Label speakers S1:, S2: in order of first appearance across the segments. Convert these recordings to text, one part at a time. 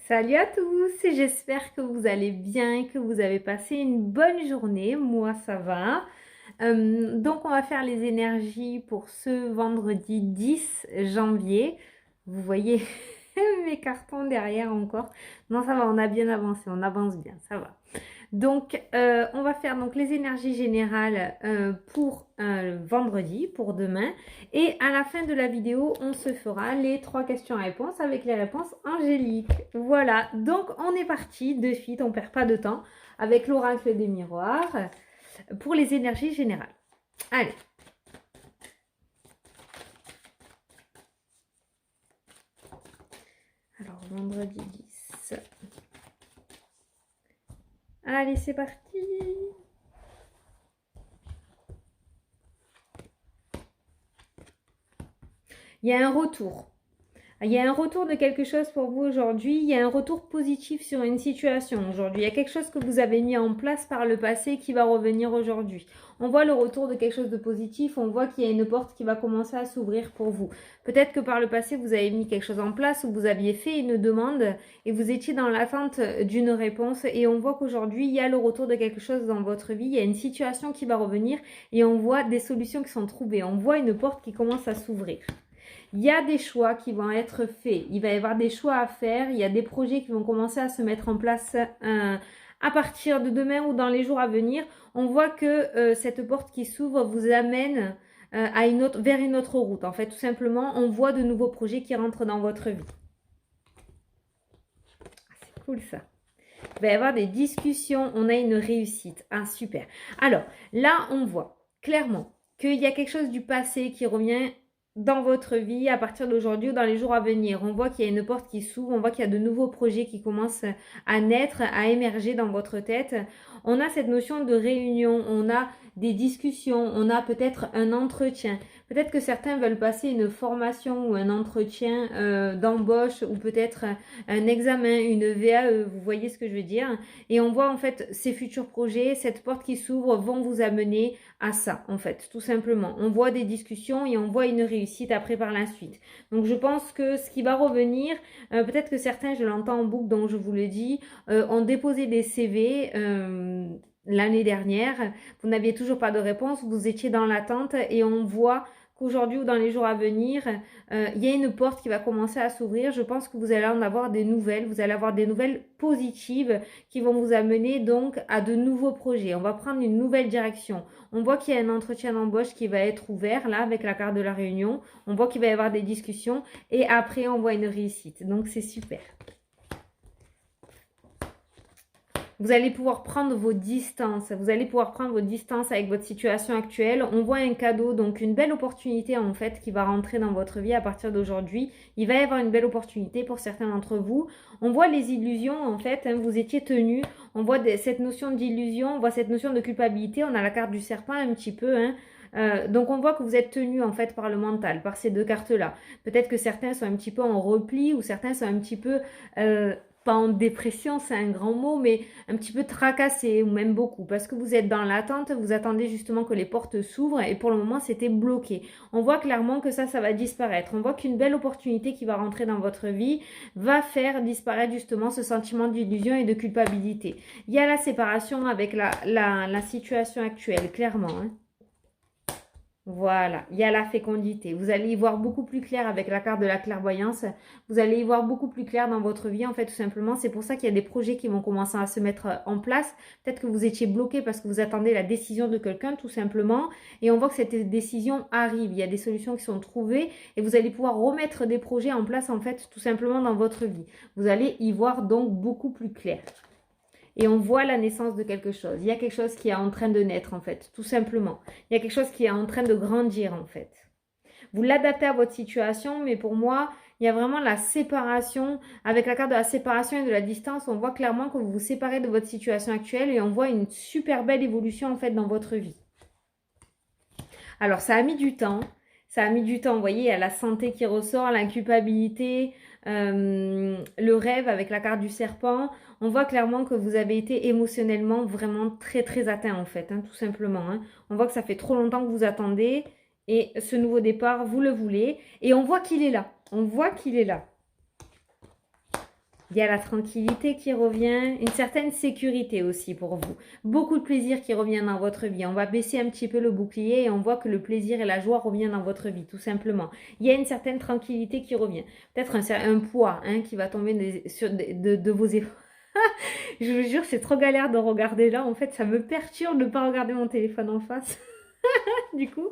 S1: Salut à tous, j'espère que vous allez bien, que vous avez passé une bonne journée. Moi, ça va. Donc, on va faire les énergies pour ce vendredi 10 janvier. Vous voyez mes cartons derrière encore. Non, ça va, on a bien avancé, on avance bien, ça va. Donc, on va faire donc les énergies générales pour vendredi, pour demain. Et à la fin de la vidéo, on se fera les 3 questions-réponses avec les réponses angéliques. Voilà, donc on est parti de suite, on ne perd pas de temps avec l'oracle des miroirs pour les énergies générales. Allez. Alors, vendredi 10. Allez, c'est parti. Il y a un retour. Il y a un retour de quelque chose pour vous aujourd'hui. Il y a un retour positif sur une situation aujourd'hui. Il y a quelque chose que vous avez mis en place par le passé qui va revenir aujourd'hui. On voit le retour de quelque chose de positif. On voit qu'il y a une porte qui va commencer à s'ouvrir pour vous. Peut-être que par le passé, vous avez mis quelque chose en place ou vous aviez fait une demande et vous étiez dans l'attente d'une réponse. Et on voit qu'aujourd'hui, il y a le retour de quelque chose dans votre vie. Il y a une situation qui va revenir et on voit des solutions qui sont trouvées. On voit une porte qui commence à s'ouvrir. Il y a des choix qui vont être faits. Il va y avoir des choix à faire. Il y a des projets qui vont commencer à se mettre en place à partir de demain ou dans les jours à venir. On voit que cette porte qui s'ouvre vous amène vers une autre route. En fait, tout simplement, on voit de nouveaux projets qui rentrent dans votre vie. C'est cool ça. Il va y avoir des discussions. On a une réussite. Ah, super. Alors, là, on voit clairement qu'il y a quelque chose du passé qui revient dans votre vie à partir d'aujourd'hui ou dans les jours à venir. On voit qu'il y a une porte qui s'ouvre, on voit qu'il y a de nouveaux projets qui commencent à naître, à émerger dans votre tête. On a cette notion de réunion, on a des discussions, on a peut-être un entretien. Peut-être que certains veulent passer une formation ou un entretien d'embauche ou peut-être un examen, une VAE, vous voyez ce que je veux dire. Et on voit en fait ces futurs projets, cette porte qui s'ouvre vont vous amener à ça en fait, tout simplement. On voit des discussions et on voit une réussite après par la suite. Donc je pense que ce qui va revenir, peut-être que certains, je l'entends en boucle donc je vous le dis, ont déposé des CV l'année dernière, vous n'aviez toujours pas de réponse, vous étiez dans l'attente et on voit qu'aujourd'hui ou dans les jours à venir, il y a une porte qui va commencer à s'ouvrir. Je pense que vous allez en avoir des nouvelles. Vous allez avoir des nouvelles positives qui vont vous amener donc à de nouveaux projets. On va prendre une nouvelle direction. On voit qu'il y a un entretien d'embauche qui va être ouvert là avec la carte de la réunion. On voit qu'il va y avoir des discussions et après on voit une réussite. Donc c'est super. Vous allez pouvoir prendre vos distances. Vous allez pouvoir prendre vos distances avec votre situation actuelle. On voit un cadeau, donc une belle opportunité en fait qui va rentrer dans votre vie à partir d'aujourd'hui. Il va y avoir une belle opportunité pour certains d'entre vous. On voit les illusions en fait. Hein, vous étiez tenus. On voit cette notion d'illusion. On voit cette notion de culpabilité. On a la carte du serpent un petit peu. Hein. Donc on voit que vous êtes tenu en fait par le mental, par ces deux cartes-là. Peut-être que certains sont un petit peu en repli ou certains sont un petit peu... pas en dépression, c'est un grand mot, mais un petit peu tracassé, ou même beaucoup, parce que vous êtes dans l'attente, vous attendez justement que les portes s'ouvrent, et pour le moment, c'était bloqué. On voit clairement que ça va disparaître. On voit qu'une belle opportunité qui va rentrer dans votre vie va faire disparaître justement ce sentiment d'illusion et de culpabilité. Il y a la séparation avec la situation actuelle, clairement, hein. Voilà, il y a la fécondité. Vous allez y voir beaucoup plus clair avec la carte de la clairvoyance. Vous allez y voir beaucoup plus clair dans votre vie, en fait, tout simplement. C'est pour ça qu'il y a des projets qui vont commencer à se mettre en place. Peut-être que vous étiez bloqué parce que vous attendez la décision de quelqu'un, tout simplement. Et on voit que cette décision arrive. Il y a des solutions qui sont trouvées et vous allez pouvoir remettre des projets en place, en fait, tout simplement dans votre vie. Vous allez y voir donc beaucoup plus clair. Et on voit la naissance de quelque chose. Il y a quelque chose qui est en train de naître, en fait, tout simplement. Il y a quelque chose qui est en train de grandir, en fait. Vous l'adaptez à votre situation, mais pour moi, il y a vraiment la séparation. Avec la carte de la séparation et de la distance, on voit clairement que vous vous séparez de votre situation actuelle et on voit une super belle évolution, en fait, dans votre vie. Alors, ça a mis du temps. Ça a mis du temps, vous voyez, il y a la santé qui ressort, la culpabilité, le rêve avec la carte du serpent. On voit clairement que vous avez été émotionnellement vraiment très très atteint en fait, hein, tout simplement. Hein. On voit que ça fait trop longtemps que vous attendez et ce nouveau départ, vous le voulez. Et on voit qu'il est là. On voit qu'il est là. Il y a la tranquillité qui revient, une certaine sécurité aussi pour vous. Beaucoup de plaisir qui revient dans votre vie. On va baisser un petit peu le bouclier et on voit que le plaisir et la joie reviennent dans votre vie, tout simplement. Il y a une certaine tranquillité qui revient. Peut-être un poids hein, qui va tomber de vos efforts. Je vous jure, c'est trop galère de regarder là. En fait, ça me perturbe de ne pas regarder mon téléphone en face. Du coup,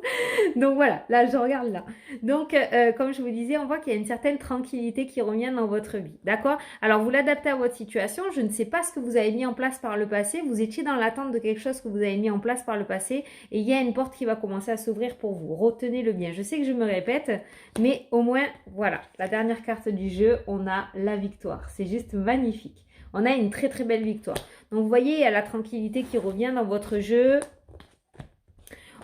S1: donc voilà, là je regarde là. Donc comme je vous disais, on voit qu'il y a une certaine tranquillité qui revient dans votre vie, d'accord? Alors vous l'adaptez à votre situation, je ne sais pas ce que vous avez mis en place par le passé, vous étiez dans l'attente de quelque chose que vous avez mis en place par le passé et il y a une porte qui va commencer à s'ouvrir pour vous, retenez-le bien. Je sais que je me répète, mais au moins, voilà, la dernière carte du jeu, on a la victoire, c'est juste magnifique. On a une très très belle victoire. Donc vous voyez, il y a la tranquillité qui revient dans votre jeu.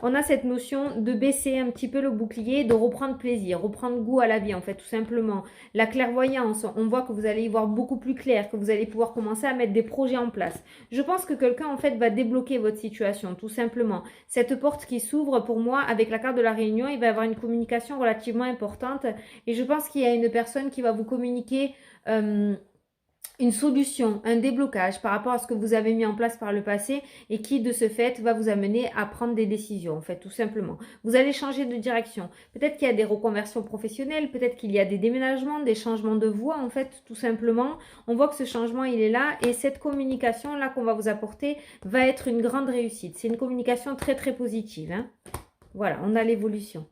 S1: On a cette notion de baisser un petit peu le bouclier, de reprendre plaisir, reprendre goût à la vie en fait, tout simplement. La clairvoyance, on voit que vous allez y voir beaucoup plus clair, que vous allez pouvoir commencer à mettre des projets en place. Je pense que quelqu'un en fait va débloquer votre situation, tout simplement. Cette porte qui s'ouvre pour moi, avec la carte de la réunion, il va y avoir une communication relativement importante. Et je pense qu'il y a une personne qui va vous communiquer... une solution, un déblocage par rapport à ce que vous avez mis en place par le passé et qui de ce fait va vous amener à prendre des décisions en fait tout simplement. Vous allez changer de direction. Peut-être qu'il y a des reconversions professionnelles, peut-être qu'il y a des déménagements, des changements de voie en fait tout simplement. On voit que ce changement il est là et cette communication là qu'on va vous apporter va être une grande réussite. C'est une communication très très positive. Hein. Voilà, on a l'évolution.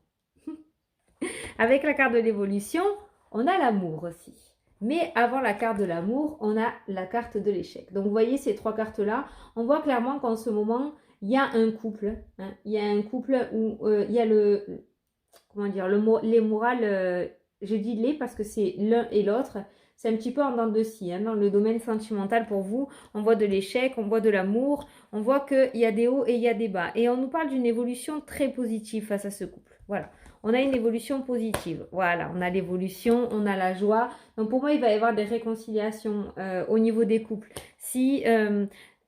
S1: Avec la carte de l'évolution, on a l'amour aussi. Mais avant la carte de l'amour, on a la carte de l'échec. Donc, vous voyez ces trois cartes-là. On voit clairement qu'en ce moment, il y a un couple. Hein, il y a un couple où il y a comment dire, les morales, je dis les parce que c'est l'un et l'autre. C'est un petit peu en dents de scie. Hein, dans le domaine sentimental pour vous, on voit de l'échec, on voit de l'amour. On voit qu'il y a des hauts et il y a des bas. Et on nous parle d'une évolution très positive face à ce couple. Voilà. On a une évolution positive. Voilà, on a l'évolution, on a la joie. Donc pour moi, il va y avoir des réconciliations au niveau des couples. Si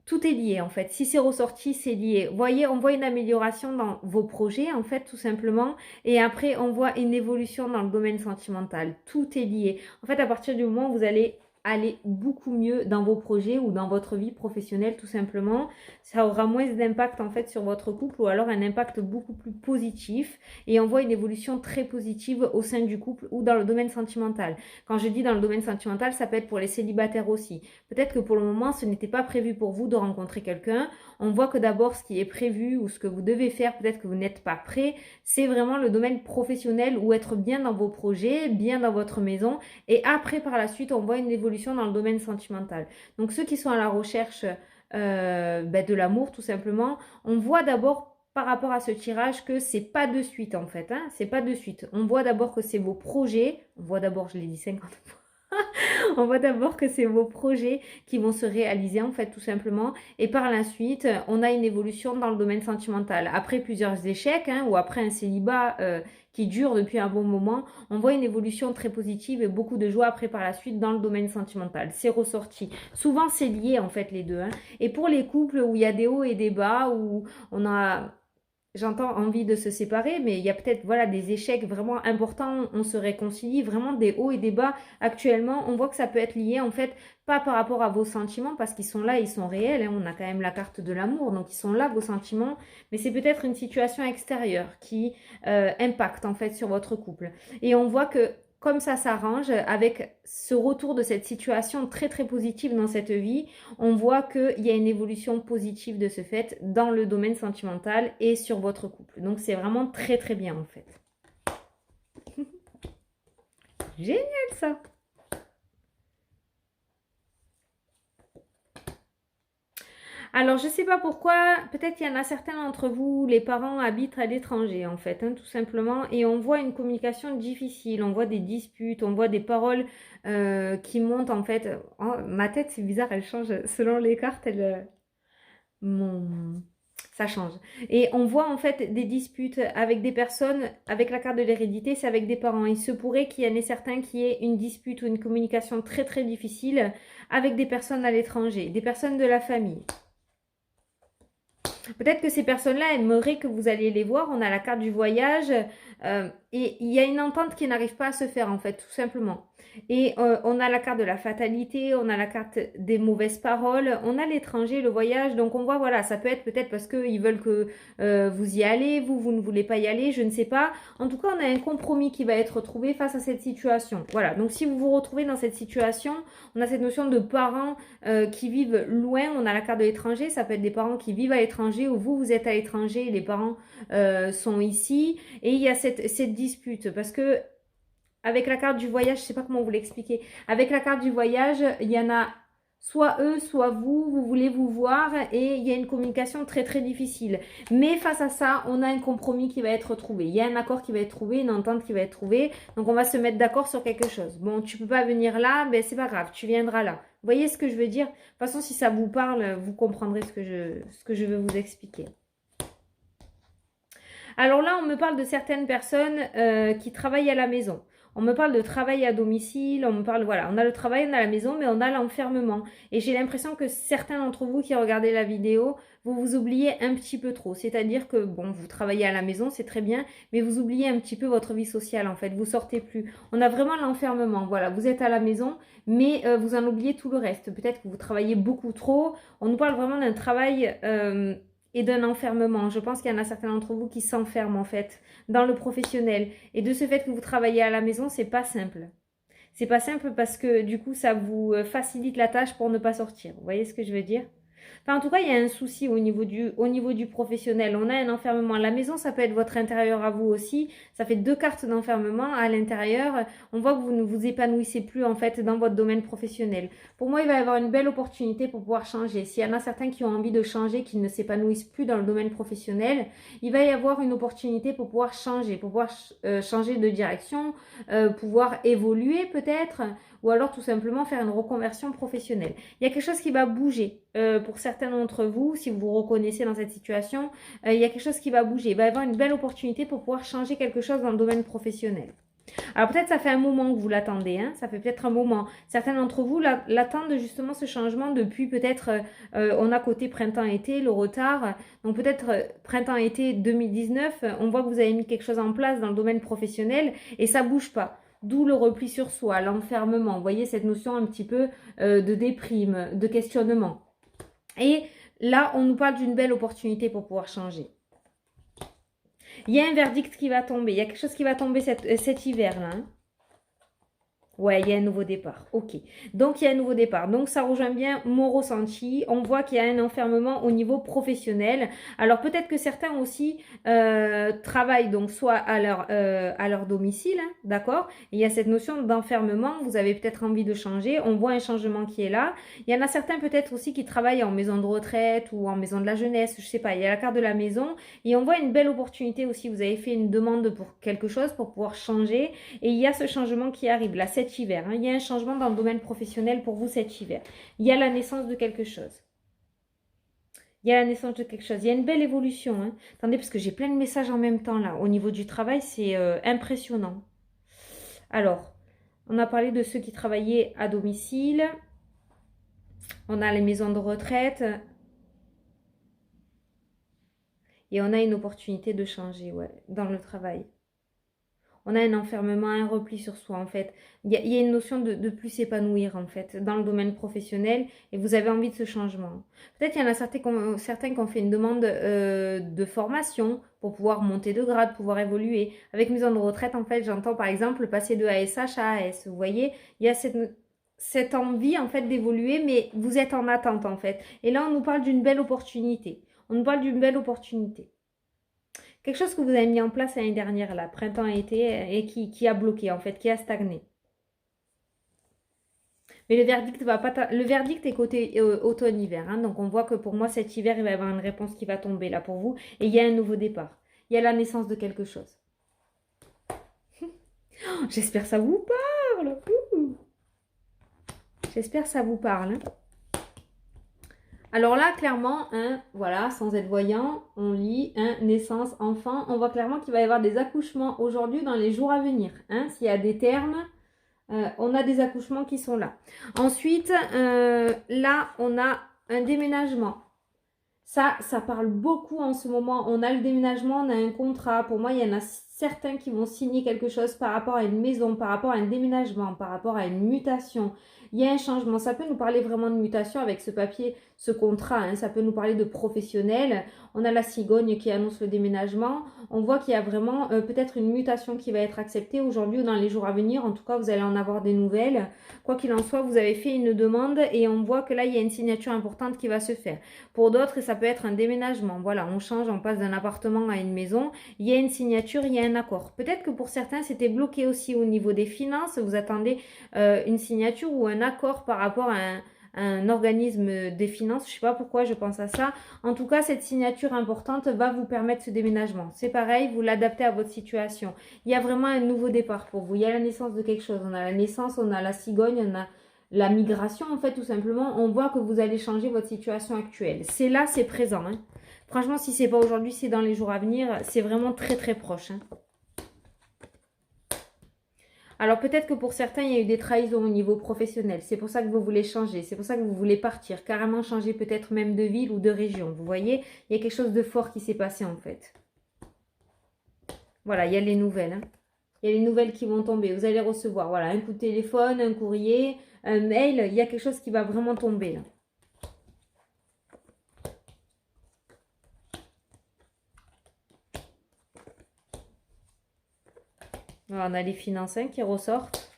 S1: tout est lié en fait, si c'est ressorti, c'est lié. Vous voyez, on voit une amélioration dans vos projets en fait, tout simplement. Et après, on voit une évolution dans le domaine sentimental. Tout est lié. En fait, à partir du moment où vous allez aller beaucoup mieux dans vos projets ou dans votre vie professionnelle tout simplement. Ça aura moins d'impact en fait sur votre couple ou alors un impact beaucoup plus positif et on voit une évolution très positive au sein du couple ou dans le domaine sentimental. Quand je dis dans le domaine sentimental, ça peut être pour les célibataires aussi. Peut-être que pour le moment, ce n'était pas prévu pour vous de rencontrer quelqu'un. On voit que d'abord, ce qui est prévu ou ce que vous devez faire, peut-être que vous n'êtes pas prêt, c'est vraiment le domaine professionnel ou être bien dans vos projets, bien dans votre maison. Et après, par la suite, on voit une évolution dans le domaine sentimental. Donc, ceux qui sont à la recherche de l'amour, tout simplement, on voit d'abord par rapport à ce tirage que c'est pas de suite en fait. Hein, c'est pas de suite. On voit d'abord que c'est vos projets. On voit d'abord, je l'ai dit 50 fois. On voit d'abord que c'est vos projets qui vont se réaliser en fait tout simplement et par la suite on a une évolution dans le domaine sentimental. Après plusieurs échecs hein, ou après un célibat qui dure depuis un bon moment, on voit une évolution très positive et beaucoup de joie après par la suite dans le domaine sentimental. C'est ressorti. Souvent c'est lié en fait les deux. Hein. Et pour les couples où il y a des hauts et des bas, où on a... J'entends envie de se séparer, mais il y a peut-être voilà, des échecs vraiment importants, on se réconcilie, vraiment des hauts et des bas. Actuellement, on voit que ça peut être lié en fait, pas par rapport à vos sentiments, parce qu'ils sont là, ils sont réels, hein, on a quand même la carte de l'amour, donc ils sont là, vos sentiments, mais c'est peut-être une situation extérieure qui impacte en fait sur votre couple. Et on voit que comme ça s'arrange, avec ce retour de cette situation très très positive dans cette vie, on voit qu'il y a une évolution positive de ce fait dans le domaine sentimental et sur votre couple. Donc c'est vraiment très très bien en fait. Génial ça! Alors, je ne sais pas pourquoi, peut-être il y en a certains d'entre vous, les parents habitent à l'étranger en fait, hein, tout simplement, et on voit une communication difficile, on voit des disputes, on voit des paroles qui montent en fait. Oh, ma tête, c'est bizarre, elle change selon les cartes, ça change. Et on voit en fait des disputes avec des personnes, avec la carte de l'hérédité, c'est avec des parents. Il se pourrait qu'il y en ait certains qui aient une dispute ou une communication très très difficile avec des personnes à l'étranger, des personnes de la famille. Peut-être que ces personnes-là aimeraient que vous alliez les voir. On a la carte du voyage et il y a une entente qui n'arrive pas à se faire en fait, tout simplement. Et on a la carte de la fatalité, on a la carte des mauvaises paroles, on a l'étranger, le voyage. Donc on voit, voilà, ça peut être peut-être parce qu'ils veulent que vous y allez, vous ne voulez pas y aller, je ne sais pas. En tout cas, on a un compromis qui va être trouvé face à cette situation. Voilà, donc si vous vous retrouvez dans cette situation, on a cette notion de parents qui vivent loin. On a la carte de l'étranger, ça peut être des parents qui vivent à l'étranger ou vous êtes à l'étranger et les parents sont ici. Et il y a cette dispute parce que avec la carte du voyage, je ne sais pas comment vous l'expliquer. Avec la carte du voyage, il y en a soit eux, soit vous voulez vous voir et il y a une communication très très difficile. Mais face à ça, on a un compromis qui va être trouvé. Il y a un accord qui va être trouvé, une entente qui va être trouvée. Donc on va se mettre d'accord sur quelque chose. Bon, tu peux pas venir là, ben c'est pas grave, tu viendras là. Vous voyez ce que je veux dire? De toute façon, si ça vous parle, vous comprendrez ce que je veux vous expliquer. Alors là, on me parle de certaines personnes qui travaillent à la maison. On me parle de travail à domicile, on me parle, voilà, on a le travail, on a la maison, mais on a l'enfermement. Et j'ai l'impression que certains d'entre vous qui regardez la vidéo, vous vous oubliez un petit peu trop. C'est-à-dire que, bon, vous travaillez à la maison, c'est très bien, mais vous oubliez un petit peu votre vie sociale, en fait. Vous sortez plus. On a vraiment l'enfermement, voilà. Vous êtes à la maison, mais vous en oubliez tout le reste. Peut-être que vous travaillez beaucoup trop. On nous parle vraiment d'un travail et d'un enfermement. Je pense qu'il y en a certains d'entre vous qui s'enferment en fait dans le professionnel. Et de ce fait que vous travaillez à la maison, c'est pas simple. C'est pas simple parce que du coup, ça vous facilite la tâche pour ne pas sortir. Vous voyez ce que je veux dire? Enfin, en tout cas, il y a un souci au niveau du professionnel. On a un enfermement à la maison, ça peut être votre intérieur à vous aussi. Ça fait 2 cartes d'enfermement à l'intérieur. On voit que vous ne vous épanouissez plus en fait dans votre domaine professionnel. Pour moi, il va y avoir une belle opportunité pour pouvoir changer. S'il y en a certains qui ont envie de changer, qui ne s'épanouissent plus dans le domaine professionnel, il va y avoir une opportunité pour pouvoir changer, pour pouvoir changer de direction, pouvoir évoluer peut-être, ou alors tout simplement faire une reconversion professionnelle. Il y a quelque chose qui va bouger pour certains d'entre vous, si vous vous reconnaissez dans cette situation, il y a quelque chose qui va bouger. Il va y avoir une belle opportunité pour pouvoir changer quelque chose dans le domaine professionnel. Alors peut-être ça fait un moment que vous l'attendez, hein, ça fait peut-être un moment. Certains d'entre vous l'attendent justement ce changement depuis peut-être, on a côté printemps-été, le retard. Donc peut-être printemps-été 2019, on voit que vous avez mis quelque chose en place dans le domaine professionnel et ça bouge pas. D'où le repli sur soi, l'enfermement. Vous voyez cette notion un petit peu de déprime, de questionnement. Et là, on nous parle d'une belle opportunité pour pouvoir changer. Il y a un verdict qui va tomber. Il y a quelque chose qui va tomber cet hiver-là. Hein. Ouais, il y a un nouveau départ. Ok. Donc, il y a un nouveau départ. Donc, ça rejoint bien mon ressenti. On voit qu'il y a un enfermement au niveau professionnel. Alors, peut-être que certains aussi travaillent donc soit à leur domicile, hein, d'accord? Il y a cette notion d'enfermement. Vous avez peut-être envie de changer. On voit un changement qui est là. Il y en a certains peut-être aussi qui travaillent en maison de retraite ou en maison de la jeunesse. Je sais pas. Il y a la carte de la maison. Et on voit une belle opportunité aussi. Vous avez fait une demande pour quelque chose pour pouvoir changer. Et il y a ce changement qui arrive là, cet hiver. Hein. Il y a un changement dans le domaine professionnel pour vous cet hiver. Il y a la naissance de quelque chose. Il y a la naissance de quelque chose. Il y a une belle évolution. Hein. Attendez, parce que j'ai plein de messages en même temps là. Au niveau du travail, c'est impressionnant. Alors, on a parlé de ceux qui travaillaient à domicile. On a les maisons de retraite. Et on a une opportunité de changer, ouais, dans le travail. On a un enfermement, un repli sur soi en fait. Il y a une notion de plus s'épanouir en fait dans le domaine professionnel et vous avez envie de ce changement. Peut-être qu'il y en a certains qui ont fait une demande de formation pour pouvoir monter de grade, pouvoir évoluer. Avec maison de retraite en fait, j'entends par exemple passer de ASH à AS. Vous voyez, il y a cette envie en fait d'évoluer mais vous êtes en attente en fait. Et là on nous parle d'une belle opportunité. On nous parle d'une belle opportunité. Quelque chose que vous avez mis en place l'année dernière, là, printemps-été, et qui a bloqué, en fait, qui a stagné. Mais le verdict est côté automne-hiver. Hein, donc, on voit que pour moi, cet hiver, il va y avoir une réponse qui va tomber là pour vous. Et il y a un nouveau départ. Il y a la naissance de quelque chose. J'espère que ça vous parle. J'espère que ça vous parle. Hein. Alors là, clairement, hein, voilà, sans être voyant, on lit hein, naissance, enfant. On voit clairement qu'il va y avoir des accouchements aujourd'hui dans les jours à venir. Hein, s'il y a des termes, on a des accouchements qui sont là. Ensuite, là, on a un déménagement. Ça parle beaucoup en ce moment. On a le déménagement, on a un contrat. Pour moi, il y en a certains qui vont signer quelque chose par rapport à une maison, par rapport à un déménagement, par rapport à une mutation. Il y a un changement. Ça peut nous parler vraiment de mutation avec ce papier, ce contrat, hein. Ça peut nous parler de professionnel. On a la cigogne qui annonce le déménagement. On voit qu'il y a vraiment peut-être une mutation qui va être acceptée aujourd'hui ou dans les jours à venir. En tout cas, vous allez en avoir des nouvelles. Quoi qu'il en soit, vous avez fait une demande et on voit que là, il y a une signature importante qui va se faire. Pour d'autres, ça peut être un déménagement. Voilà, on change, on passe d'un appartement à une maison. Il y a une signature, il y a un accord. Peut-être que pour certains, c'était bloqué aussi au niveau des finances. Vous attendez une signature ou un accord par rapport à un organisme des finances. Je ne sais pas pourquoi je pense à ça. En tout cas, cette signature importante va vous permettre ce déménagement. C'est pareil, vous l'adaptez à votre situation. Il y a vraiment un nouveau départ pour vous. Il y a la naissance de quelque chose. On a la naissance, on a la cigogne, on a la migration, en fait, tout simplement. On voit que vous allez changer votre situation actuelle. C'est là, c'est présent, hein. Franchement, si c'est pas aujourd'hui, c'est dans les jours à venir. C'est vraiment très, très proche, hein. Alors peut-être que pour certains, il y a eu des trahisons au niveau professionnel. C'est pour ça que vous voulez changer. C'est pour ça que vous voulez partir. Carrément changer peut-être même de ville ou de région. Vous voyez, il y a quelque chose de fort qui s'est passé en fait. Voilà, il y a les nouvelles, hein. Il y a les nouvelles qui vont tomber. Vous allez recevoir, voilà, un coup de téléphone, un courrier, un mail. Il y a quelque chose qui va vraiment tomber là. Voilà, on a les finances, hein, qui ressortent.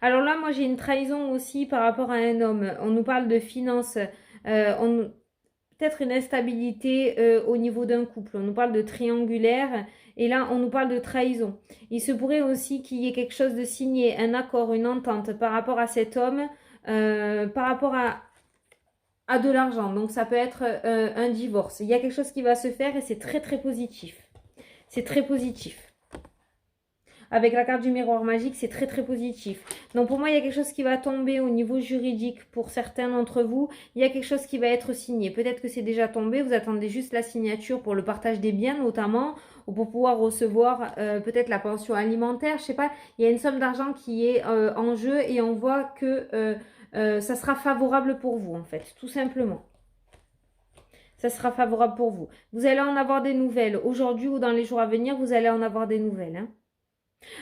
S1: Alors là, moi, j'ai une trahison aussi par rapport à un homme. On nous parle de finances. Peut-être une instabilité au niveau d'un couple. On nous parle de triangulaire et là, on nous parle de trahison. Il se pourrait aussi qu'il y ait quelque chose de signé, un accord, une entente par rapport à cet homme, par rapport à de l'argent. Donc, ça peut être un divorce. Il y a quelque chose qui va se faire et c'est très, très positif. C'est très positif. Avec la carte du miroir magique, c'est très très positif. Donc pour moi, il y a quelque chose qui va tomber au niveau juridique pour certains d'entre vous. Il y a quelque chose qui va être signé. Peut-être que c'est déjà tombé, vous attendez juste la signature pour le partage des biens notamment, ou pour pouvoir recevoir peut-être la pension alimentaire, je sais pas. Il y a une somme d'argent qui est en jeu et on voit que ça sera favorable pour vous en fait, tout simplement. Ça sera favorable pour vous. Vous allez en avoir des nouvelles. Aujourd'hui ou dans les jours à venir, vous allez en avoir des nouvelles, hein.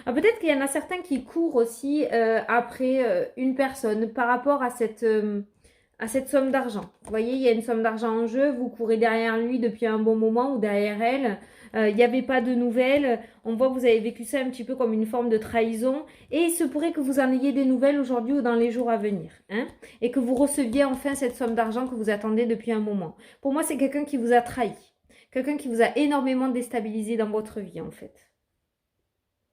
S1: Ah, peut-être qu'il y en a certains qui courent aussi après une personne par rapport à cette somme d'argent. Vous voyez, il y a une somme d'argent en jeu, vous courez derrière lui depuis un bon moment ou derrière elle. Il n'y avait pas de nouvelles. On voit que vous avez vécu ça un petit peu comme une forme de trahison. Et il se pourrait que vous en ayez des nouvelles aujourd'hui ou dans les jours à venir, hein, et que vous receviez enfin cette somme d'argent que vous attendez depuis un moment. Pour moi, c'est quelqu'un qui vous a trahi. Quelqu'un qui vous a énormément déstabilisé dans votre vie, en fait.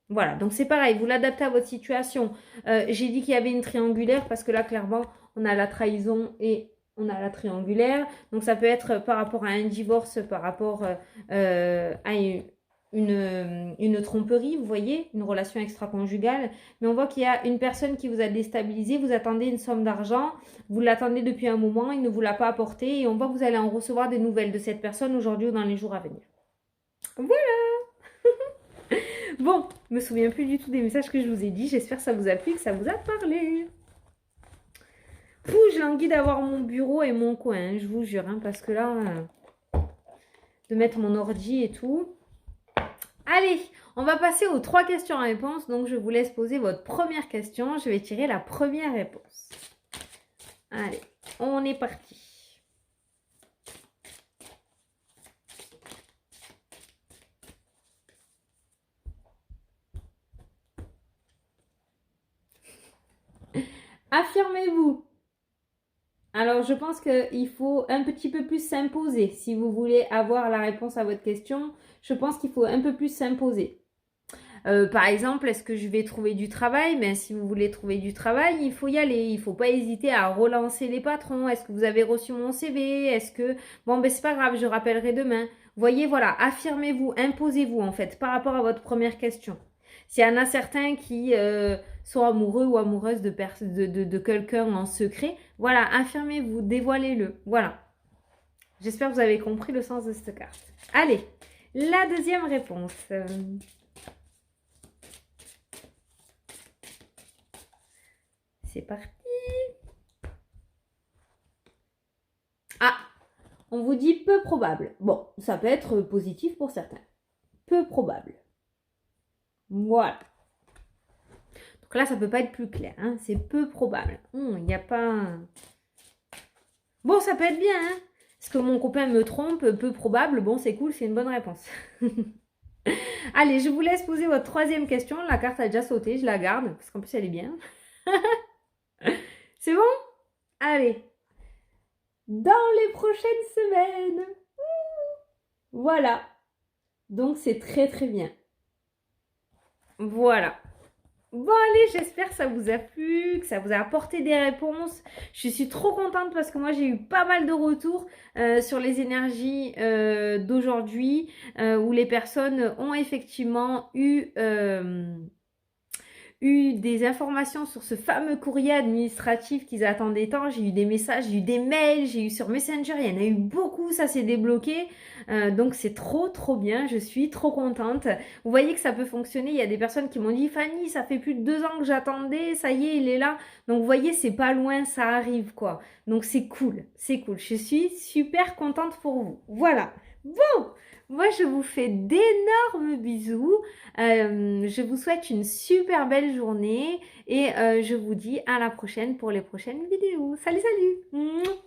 S1: Voilà, donc c'est pareil, vous l'adaptez à votre situation. J'ai dit qu'il y avait une triangulaire parce que là, clairement, on a la trahison et on a la triangulaire. Donc ça peut être par rapport à un divorce, par rapport à une tromperie, vous voyez, une relation extra-conjugale. Mais on voit qu'il y a une personne qui vous a déstabilisé, vous attendez une somme d'argent, vous l'attendez depuis un moment, il ne vous l'a pas apporté et on voit que vous allez en recevoir des nouvelles de cette personne aujourd'hui ou dans les jours à venir. Voilà. Bon, je me souviens plus du tout des messages que je vous ai dit. J'espère que ça vous a plu, que ça vous a parlé. Pouh, je languis d'avoir mon bureau et mon coin, hein, je vous jure. Hein, parce que là, de mettre mon ordi et tout. Allez, on va passer aux 3 questions-réponses. Donc, je vous laisse poser votre première question. Je vais tirer la première réponse. Allez, on est parti. Affirmez-vous. Alors, je pense qu'il faut un petit peu plus s'imposer. Si vous voulez avoir la réponse à votre question, je pense qu'il faut un peu plus s'imposer. Par exemple, est-ce que je vais trouver du travail? Ben, si vous voulez trouver du travail, il faut y aller. Il ne faut pas hésiter à relancer les patrons. Est-ce que vous avez reçu mon CV? Est-ce que... Bon, ben, c'est pas grave, je rappellerai demain. Voyez, voilà, affirmez-vous, imposez-vous, en fait, par rapport à votre première question. S'il y en a certains qui sont amoureux ou amoureuses de quelqu'un en secret, voilà, affirmez-vous, dévoilez-le. Voilà. J'espère que vous avez compris le sens de cette carte. Allez, la deuxième réponse. C'est parti. On vous dit peu probable. Bon, ça peut être positif pour certains. Peu probable. Voilà. Donc là, ça peut pas être plus clair. Hein. C'est peu probable. Il n'y a pas... Bon, ça peut être bien. Hein. Est-ce que mon copain me trompe? Peu probable. Bon, c'est cool, c'est une bonne réponse. Allez, je vous laisse poser votre troisième question. La carte a déjà sauté, je la garde. Parce qu'en plus, elle est bien. C'est bon? Allez. Dans les prochaines semaines. Voilà. Donc, c'est très, très bien. Voilà. Bon, allez, j'espère que ça vous a plu, que ça vous a apporté des réponses. Je suis trop contente parce que moi, j'ai eu pas mal de retours sur les énergies d'aujourd'hui où les personnes ont effectivement eu des informations sur ce fameux courrier administratif qu'ils attendaient tant. J'ai eu des messages, j'ai eu des mails, j'ai eu sur Messenger, il y en a eu beaucoup, ça s'est débloqué. Donc c'est trop bien, je suis trop contente. Vous voyez que ça peut fonctionner, il y a des personnes qui m'ont dit « Fanny, ça fait plus de 2 ans que j'attendais, ça y est, il est là ». Donc vous voyez, c'est pas loin, ça arrive quoi. Donc c'est cool, c'est cool. Je suis super contente pour vous. Voilà. Bon, moi je vous fais d'énormes bisous. Je vous souhaite une super belle journée et je vous dis à la prochaine pour les prochaines vidéos. Salut, salut!